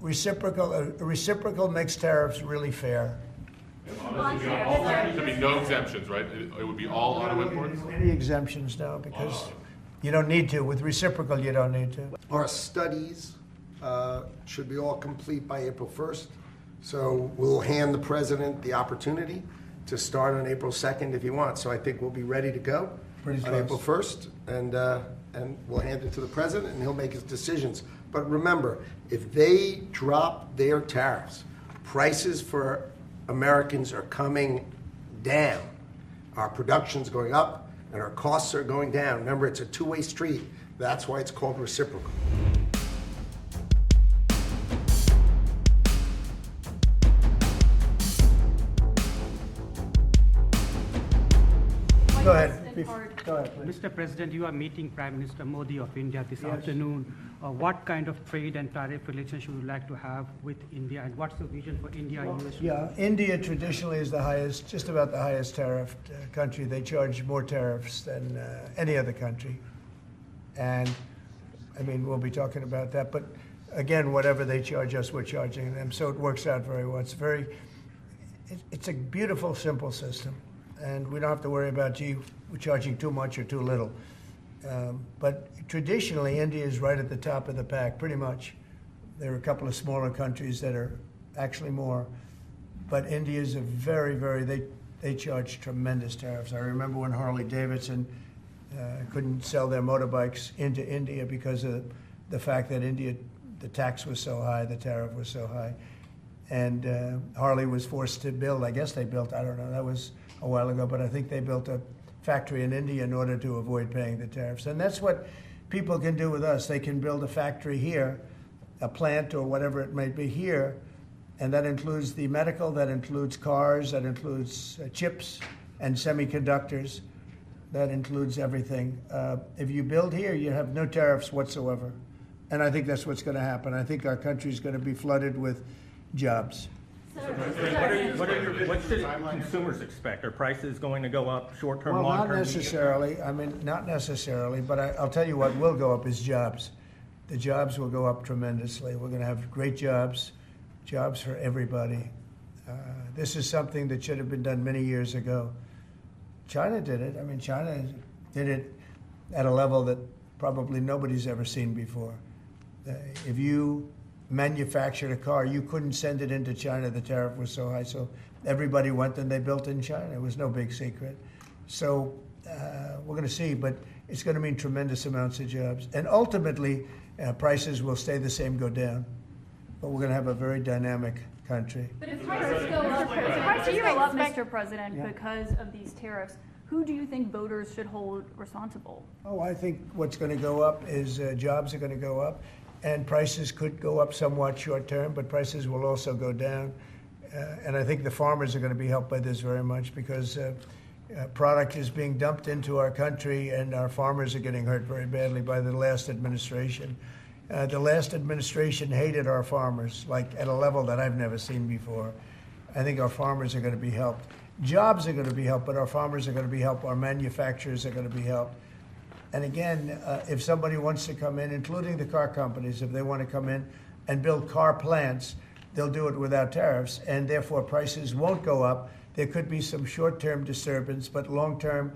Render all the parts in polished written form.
Reciprocal makes tariffs really fair. There'd be no exemptions, right? It would be all auto imports? Any exemptions now, because you don't need to. With reciprocal, you don't need to. Our studies should be all complete by April 1st. So we'll hand the president the opportunity to start on April 2nd if he wants. So I think we'll be ready to go on April 1st, and we'll hand it to the president, and he'll make his decisions. But remember, if they drop their tariffs, prices for Americans are coming down. Our production's going up, and our costs are going down. Remember, it's a two-way street. That's why it's called reciprocal. Go ahead. Go ahead, please. Mr. President, you are meeting Prime Minister Modi of India this afternoon. What kind of trade and tariff relations would you like to have with India, and what's the vision for India-US? Yeah, India traditionally is the highest, just about the highest tariffed country. They charge more tariffs than any other country. And, I mean, we'll be talking about that. But, again, whatever they charge us, we're charging them. So it works out very well. It's a beautiful, simple system. And we don't have to worry about, gee, we're charging too much or too little. But traditionally, India is right at the top of the pack, pretty much. There are a couple of smaller countries that are actually more. But India is a they charge tremendous tariffs. I remember when Harley-Davidson couldn't sell their motorbikes into India because of the fact that India, the tax was so high, the tariff was so high. And Harley was forced to build, I guess they built, I don't know, that was a while ago, but I think they built a factory in India in order to avoid paying the tariffs. And that's what people can do with us. They can build a factory here, a plant or whatever it may be here, and that includes the medical, that includes cars, that includes chips and semiconductors, that includes everything. If you build here, you have no tariffs whatsoever. And I think that's what's going to happen. I think our country is going to be flooded with jobs. What should consumers expect? Are prices going to go up short-term, well, long-term? Not necessarily. I mean, not necessarily. But I'll tell you what will go up is jobs. The jobs will go up tremendously. We're going to have great jobs for everybody. This is something that should have been done many years ago. China did it. I mean, China did it at a level that probably nobody's ever seen before. If you manufactured a car, you couldn't send it into China. The tariff was so high, so everybody went and they built in China. It was no big secret. So we're going to see, but it's going to mean tremendous amounts of jobs. And ultimately, prices will stay the same, go down. But we're going to have a very dynamic country. But if prices go up, Mr. President, because of these tariffs, who do you think voters should hold responsible? Oh, I think what's going to go up is jobs are going to go up. And prices could go up somewhat short term, but prices will also go down. And I think the farmers are going to be helped by this very much because product is being dumped into our country and our farmers are getting hurt very badly by the last administration. The last administration hated our farmers, like at a level that I've never seen before. I think our farmers are going to be helped. Jobs are going to be helped, but our farmers are going to be helped. Our manufacturers are going to be helped. And again, if somebody wants to come in, including the car companies, if they want to come in and build car plants, they'll do it without tariffs, and therefore prices won't go up. There could be some short-term disturbance, but long-term,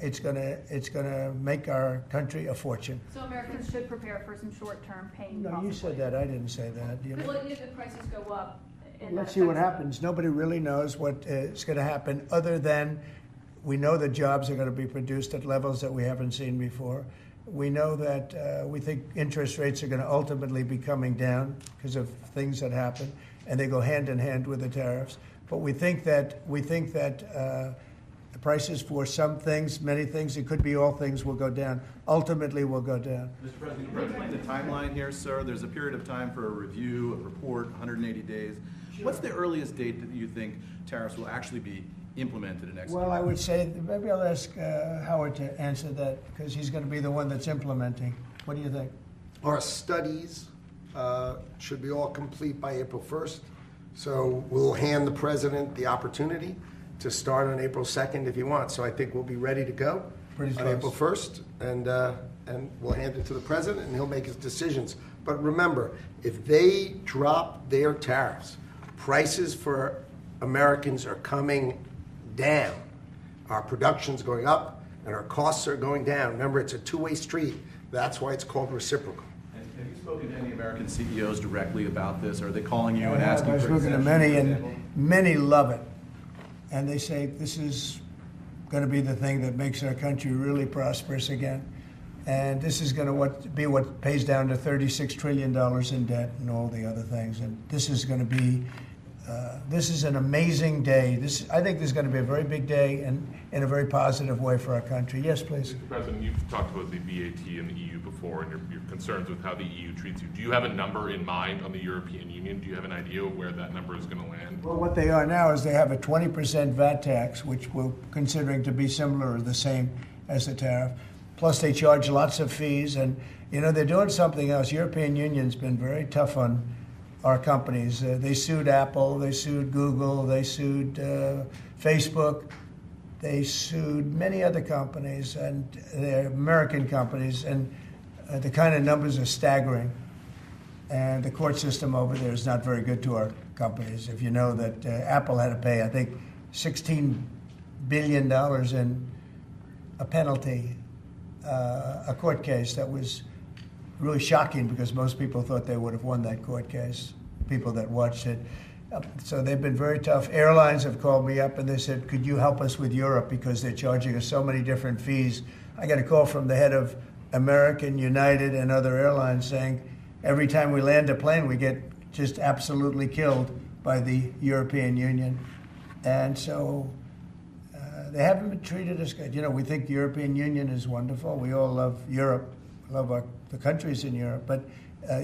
it's gonna make our country a fortune. So Americans should prepare for some short-term pain. No, possibly. You said that. I didn't say that. But if the prices go up, let's see what happens. Nobody really knows what is going to happen, other than we know that jobs are going to be produced at levels that we haven't seen before. We know that we think interest rates are going to ultimately be coming down because of things that happen, and they go hand in hand with the tariffs. But we think that the prices for some things, many things, it could be all things, will go down. Ultimately, will go down. Mr. President, can you explain the timeline here, sir? There's a period of time for a review, a report, 180 days. Sure. What's the earliest date that you think tariffs will actually be implemented and executed? Well, I would say maybe I'll ask Howard to answer that because he's going to be the one that's implementing. What do you think? Our studies should be all complete by April 1st. So we'll hand the president the opportunity to start on April 2nd if he wants. So I think we'll be ready to go on April 1st, and we'll hand it to the president, and he'll make his decisions. But remember, if they drop their tariffs, prices for Americans are coming down. Our production's going up and our costs are going down. Remember, it's a two-way street. That's why it's called reciprocal. Have you spoken to any American CEOs directly about this? Are they calling you and asking I've for spoken to exemptions, many, for and example? many love it. And they say this is going to be the thing that makes our country really prosperous again. And this is going to be what pays down to $36 trillion in debt and all the other things. And this is going to be, this is an amazing day. I think this is going to be a very big day and in a very positive way for our country. Yes, please. Mr. President, you've talked about the VAT and the EU before and your concerns with how the EU treats you. Do you have a number in mind on the European Union? Do you have an idea of where that number is going to land? Well, what they are now is they have a 20% VAT tax, which we're considering to be similar or the same as the tariff. Plus, they charge lots of fees, and they're doing something else. European Union's been very tough on our companies. They sued Apple, they sued Google, they sued Facebook, they sued many other companies, and they're American companies, and the kind of numbers are staggering. And the court system over there is not very good to our companies. If you know that Apple had to pay, I think, $16 billion in a penalty. A court case that was really shocking because most people thought they would have won that court case, people that watched it. So they've been very tough. Airlines have called me up and they said, could you help us with Europe because they're charging us so many different fees. I got a call from the head of American, United, and other airlines saying every time we land a plane, we get just absolutely killed by the European Union. And so they haven't been treated as good. We think the European Union is wonderful. We all love Europe, love the countries in Europe. But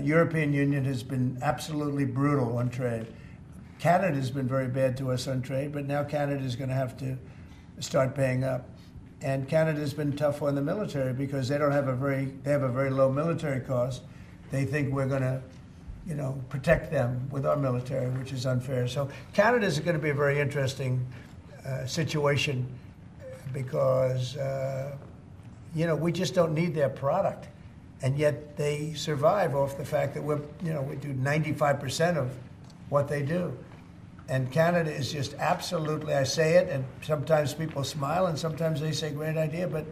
European Union has been absolutely brutal on trade. Canada's been very bad to us on trade, but now Canada's going to have to start paying up. And Canada's been tough on the military because they have a very low military cost. They think we're going to, protect them with our military, which is unfair. So Canada's going to be a very interesting situation because we just don't need their product, and yet they survive off the fact that we do 95% of what they do, and Canada is just absolutely. I say it, and sometimes people smile, and sometimes they say great idea, but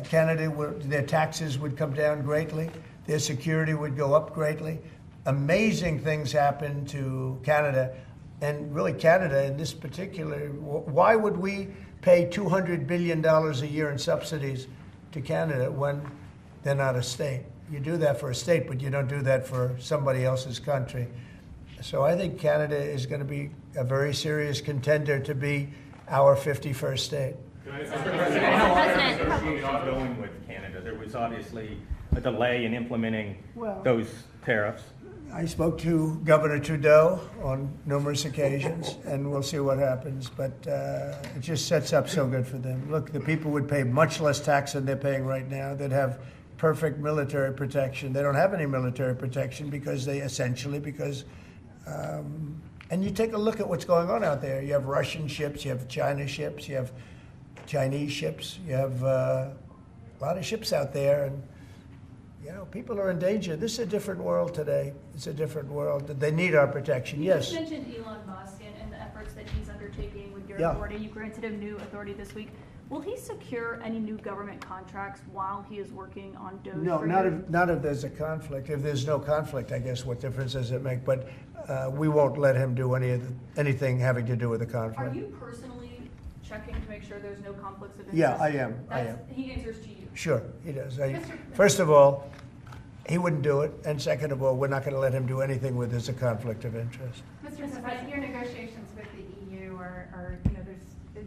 Canada, their taxes would come down greatly, their security would go up greatly. Amazing things happen to Canada. And really, Canada, in this particular, why would we pay $200 billion a year in subsidies to Canada when they're not a state? You do that for a state, but you don't do that for somebody else's country. So I think Canada is going to be a very serious contender to be our 51st state. How long are negotiations going with Canada? There was obviously a delay in implementing those tariffs. I spoke to Governor Trudeau on numerous occasions, and we'll see what happens. But it just sets up so good for them. Look, the people would pay much less tax than they're paying right now. They'd have perfect military protection. They don't have any military protection because and you take a look at what's going on out there. You have Russian ships, you have China ships, you have Chinese ships, you have a lot of ships out there, and people are in danger. This is a different world today. It's a different world. They need our protection. Yes. You mentioned Elon Musk and the efforts that he's undertaking with your authority. You granted him new authority this week. Will he secure any new government contracts while he is working on DOGE? No, not if there's a conflict. If there's no conflict, I guess what difference does it make? But we won't let him do anything having to do with the conflict. Are you personally checking to make sure there's no conflicts of interest? Yeah, I am. He answers to you. Sure, he does. First of all, he wouldn't do it, and second of all, we're not going to let him do anything where there's a conflict of interest. Mr. President, your negotiations with the EU are there's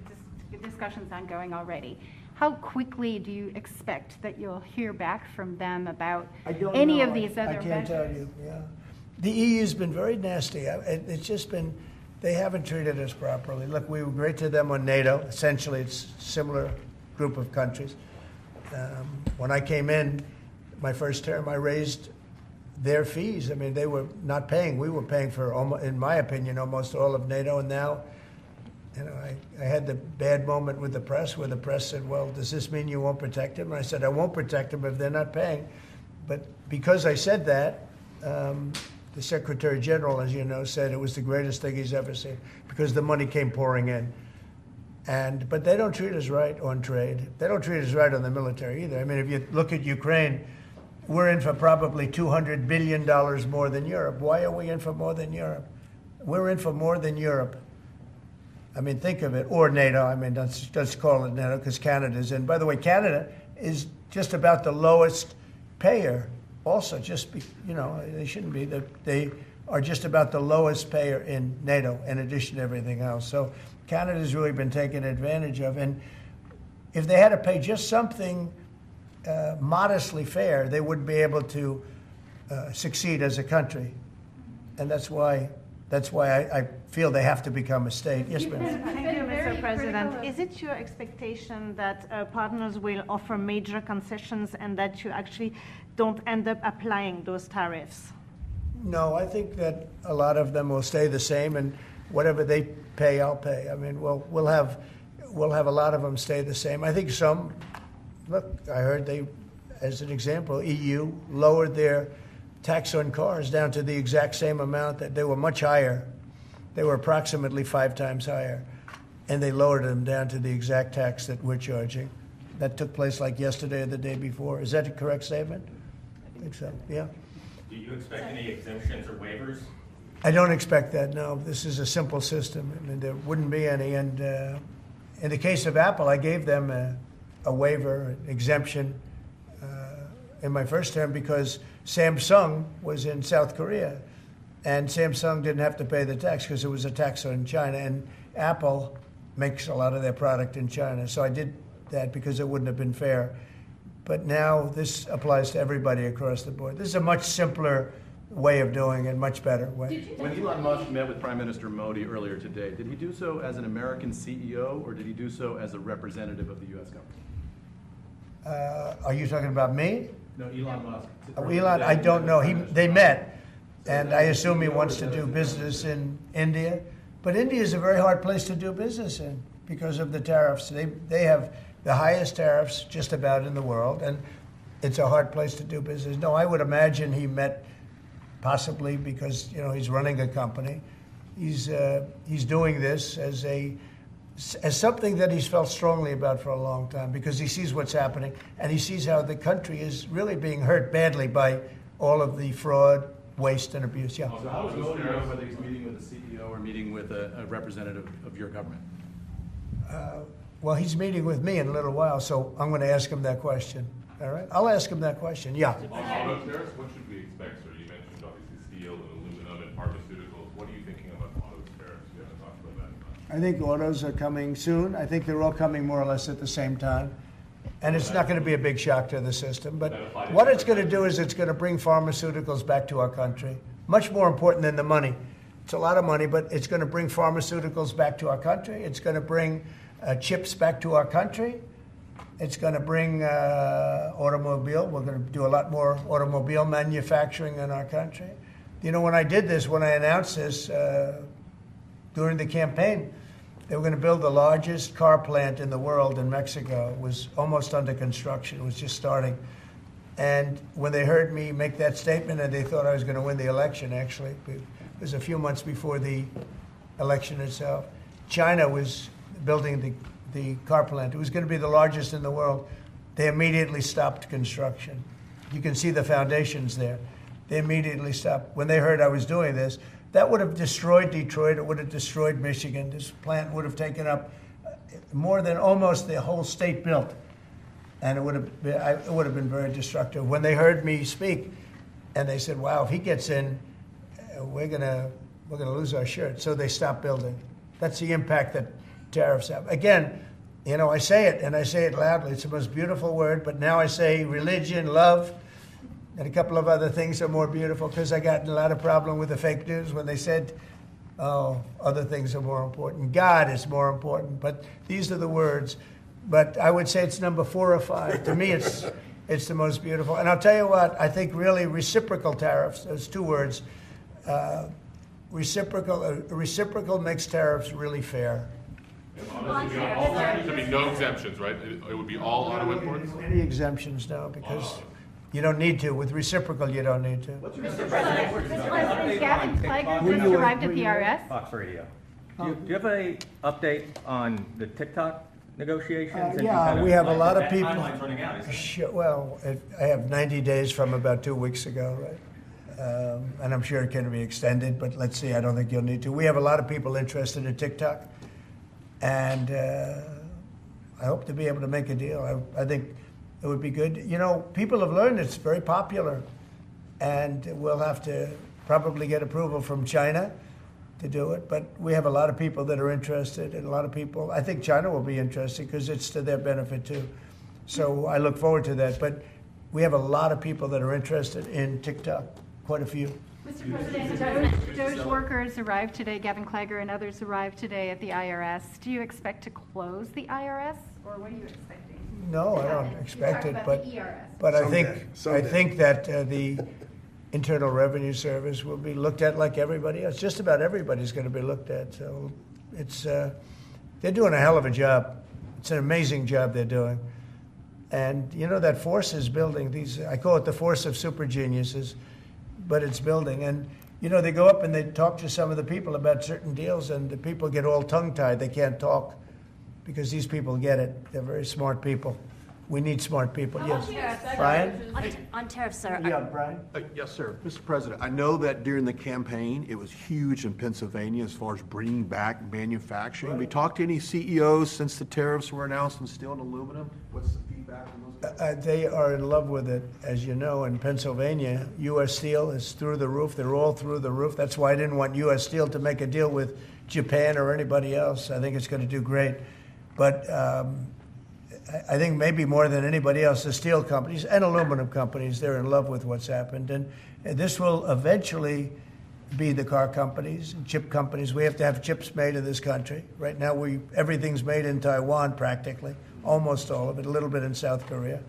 discussions ongoing already. How quickly do you expect that you'll hear back from them about any of these other measures? I can't tell you, The EU's been very nasty. It's just been, they haven't treated us properly. Look, we were great to them on NATO. Essentially, it's a similar group of countries. When I came in, my first term, I raised their fees. I mean, they were not paying. We were paying for, in my opinion, almost all of NATO. And now, I had the bad moment with the press where the press said, well, does this mean you won't protect them? And I said, I won't protect them if they're not paying. But because I said that, the Secretary General, as you know, said it was the greatest thing he's ever seen because the money came pouring in. But they don't treat us right on trade. They don't treat us right on the military either. I mean, if you look at Ukraine, we're in for probably $200 billion more than Europe. Why are we in for more than Europe? We're in for more than Europe. I mean, think of it. Or NATO. I mean, let's call it NATO because Canada's in. By the way, Canada is just about the lowest payer. Also, they shouldn't be. They are just about the lowest payer in NATO in addition to everything else. So Canada's really been taken advantage of. And if they had to pay just something modestly fair, they wouldn't be able to succeed as a country. And that's why I feel they have to become a state. Yes, ma'am. Thank you, Mr. President. Is it your expectation that partners will offer major concessions and that you actually don't end up applying those tariffs? No, I think that a lot of them will stay the same, and whatever they pay, I'll pay. I mean, we'll have a lot of them stay the same. I think some. Look, I heard as an example, EU lowered their tax on cars down to the exact same amount that they were much higher. They were approximately 5 times higher, and they lowered them down to the exact tax that we're charging. That took place like yesterday or the day before. Is that a correct statement? I think so, yeah. Do you expect any exemptions or waivers? I don't expect that, no. This is a simple system. I mean, there wouldn't be any. And in the case of Apple, I gave them a waiver, an exemption in my first term because Samsung was in South Korea, and Samsung didn't have to pay the tax because it was a tax on China, and Apple makes a lot of their product in China. So I did that because it wouldn't have been fair. But now this applies to everybody across the board. This is a much simpler way of doing it, much better way. When Elon Musk met with Prime Minister Modi earlier today, did he do so as an American CEO or did he do so as a representative of the U.S. government? Are you talking about me? No, Elon Musk. Elon, I don't know. They met, and I assume he wants to do business in India. But India is a very hard place to do business in because of the tariffs. They have the highest tariffs just about in the world, and it's a hard place to do business. No, I would imagine he met possibly because he's running a company. He's doing this as something that he's felt strongly about for a long time because he sees what's happening and he sees how the country is really being hurt badly by all of the fraud, waste, and abuse. Yeah. So how does Modi know whether he's meeting with a CEO or meeting with a representative of your government? Well, he's meeting with me in a little while, so I'm going to ask him that question. All right? I'll ask him that question. Yeah. On auto tariffs, what should we expect, sir? You mentioned obviously steel and aluminum and pharmaceuticals. What are you thinking about auto tariffs? We haven't talked about that much. I think autos are coming soon. I think they're all coming more or less at the same time. And it's not going to be a big shock to the system. But what it's going to do is it's going to bring pharmaceuticals back to our country. Much more important than the money. It's a lot of money, but it's going to bring pharmaceuticals back to our country. It's going to bring chips back to our country. It's going to bring automobile. We're going to do a lot more automobile manufacturing in our country. When I did this, when I announced this during the campaign, they were going to build the largest car plant in the world in Mexico. It was almost under construction. It was just starting. And when they heard me make that statement, and they thought I was going to win the election, actually, it was a few months before the election itself, China was building the car plant. It was going to be the largest in the world. They immediately stopped construction. You can see the foundations there. They immediately stopped. When they heard I was doing this, that would have destroyed Detroit. It would have destroyed Michigan. This plant would have taken up more than almost the whole state built. And it would have been very destructive. When they heard me speak, and they said, wow, if he gets in, we're gonna lose our shirt. So they stopped building. That's the impact that tariffs have. Again, I say it, and I say it loudly. It's the most beautiful word, but now I say religion, love, and a couple of other things are more beautiful because I got in a lot of problem with the fake news when they said, other things are more important. God is more important, but these are the words. But I would say it's number 4 or 5. To me, it's the most beautiful. And I'll tell you what, I think really reciprocal tariffs, those 2 words, reciprocal makes tariffs really fair. Honestly, there'd be no exemptions, right? It would be all auto imports? Any exemptions now because, You don't need to. With reciprocal, you don't need to. Mr. President, Gavin Clegg just arrived at the IRS. Fox Radio. Do you have a update on the TikTok negotiations? Yeah, we have a lot of that people. Timeline's running out, isn't it? Sure, well, I have 90 days from about 2 weeks ago, right? And I'm sure it can be extended, but let's see. I don't think you'll need to. We have a lot of people interested in TikTok, and I hope to be able to make a deal. I think it would be good. You know, people have learned it's very popular, and we'll have to probably get approval from China to do it. But we have a lot of people that are interested, and a lot of people. I think China will be interested because it's to their benefit too. So I look forward to that. But we have a lot of people that are interested in TikTok. Quite a few. Mr. President, Doge workers arrived today, Gavin Clegg and others arrived today at the IRS. Do you expect to close the IRS, or what are you expecting? No, I don't expect it, but I Someday. think that the Internal Revenue Service will be looked at like everybody else. Just about everybody's going to be looked at. So it's they're doing a hell of a job. It's an amazing job they're doing, and you know that force is building. I call it the force of super geniuses. But it's building. And, you know, they go up and they talk to some of the people about certain deals, and the people get all tongue-tied. They can't talk because these people get it. They're very smart people. We need smart people. Yes. Brian? On tariffs, sir. Yeah, Brian? Yes, sir. Mr. President, I know that during the campaign, it was huge in Pennsylvania as far as bringing back manufacturing. Have you talked to any CEOs since the tariffs were announced on steel and aluminum? What's the feedback from those guys? They are in love with it. As you know, in Pennsylvania, U.S. Steel is through the roof. They're all through the roof. That's why I didn't want U.S. Steel to make a deal with Japan or anybody else. I think it's going to do great. But I think maybe more than anybody else, the steel companies and aluminum companies, they're in love with what's happened. And this will eventually be the car companies and chip companies. We have to have chips made in this country. Right now, everything's made in Taiwan practically, almost all of it, a little bit in South Korea.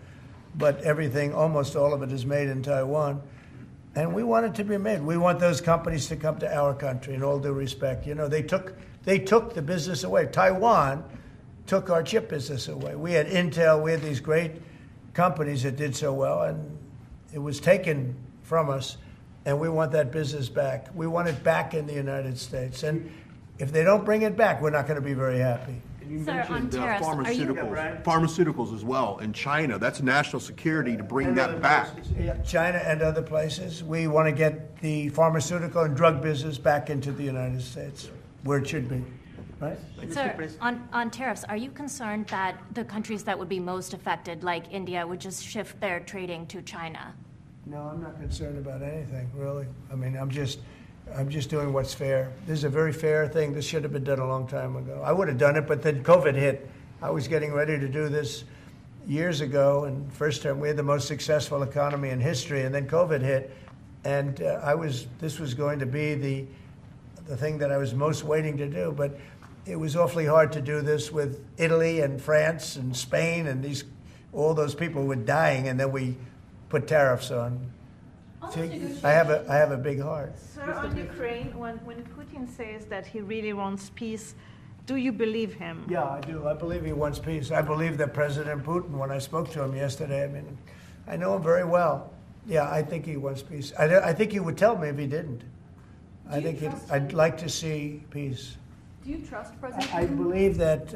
But everything, almost all of it is made in Taiwan. And we want it to be made. We want those companies to come to our country in all due respect. You know, they took the business away. Taiwan took our chip business away. We had Intel, we had these great companies that did so well, and it was taken from us, and we want that business back. We want it back in the United States. And if they don't bring it back, we're not going to be very happy. You Sir, on mentioned tariffs, are you- pharmaceuticals as well in China. That's national security to bring that back. China and other places. We want to get the pharmaceutical and drug business back into the United States, where it should be. Right? Sir, on tariffs, are you concerned that the countries that would be most affected, like India, would just shift their trading to China? No, I'm not concerned about anything, really. I mean, I'm just doing what's fair. This is a very fair thing. This should have been done a long time ago. I would have done it, but then COVID hit. I was getting ready to do this years ago, and first time we had the most successful economy in history, and then COVID hit, and this was going to be the thing that I was most waiting to do, but it was awfully hard to do this with Italy and France and Spain and all those people were dying, and then we put tariffs on. See, I have a big heart. Sir, on Ukraine, when Putin says that he really wants peace, do you believe him? Yeah, I do. I believe he wants peace. I believe that President Putin, when I spoke to him yesterday, I mean, I know him very well. Yeah, I think he wants peace. I think he would tell me if he didn't. I'd like to see peace. Do you trust President Putin? I believe that,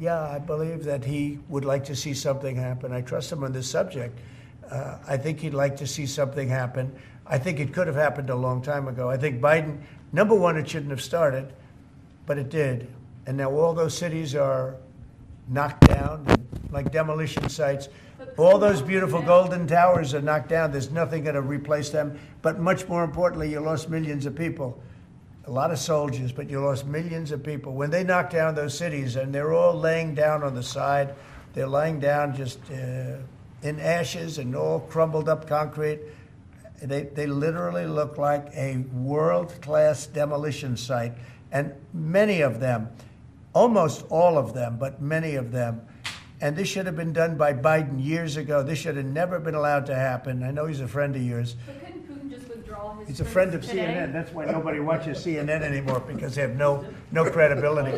I believe that he would like to see something happen. I trust him on this subject. I think he'd like to see something happen. I think it could have happened a long time ago. I think Biden, number one, it shouldn't have started, but it did. And now all those cities are knocked down, like demolition sites. All those beautiful golden towers are knocked down. There's nothing going to replace them. But much more importantly, you lost millions of people. A lot of soldiers, but you lost millions of people. When they knocked down those cities, and they're all laying down on the side, they're laying down just in ashes and all crumbled up concrete. They literally look like a world-class demolition site. And many of them, almost all of them, but many of them, and this should have been done by Biden years ago. This should have never been allowed to happen. I know he's a friend of yours. But couldn't Putin just withdraw his He's a friend of today? CNN. That's why nobody watches CNN anymore, because they have no credibility.